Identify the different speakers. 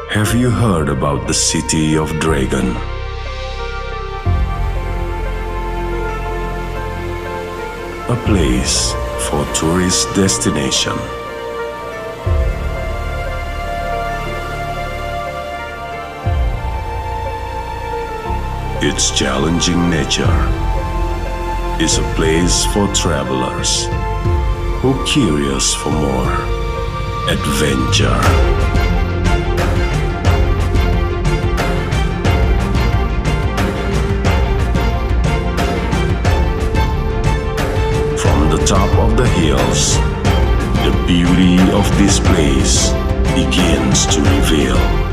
Speaker 1: Have you heard about the City of Dragon? A place for tourist destination. Its challenging nature is a place for travelers who are curious for more adventure. From the top of the hills, the beauty of this place begins to reveal.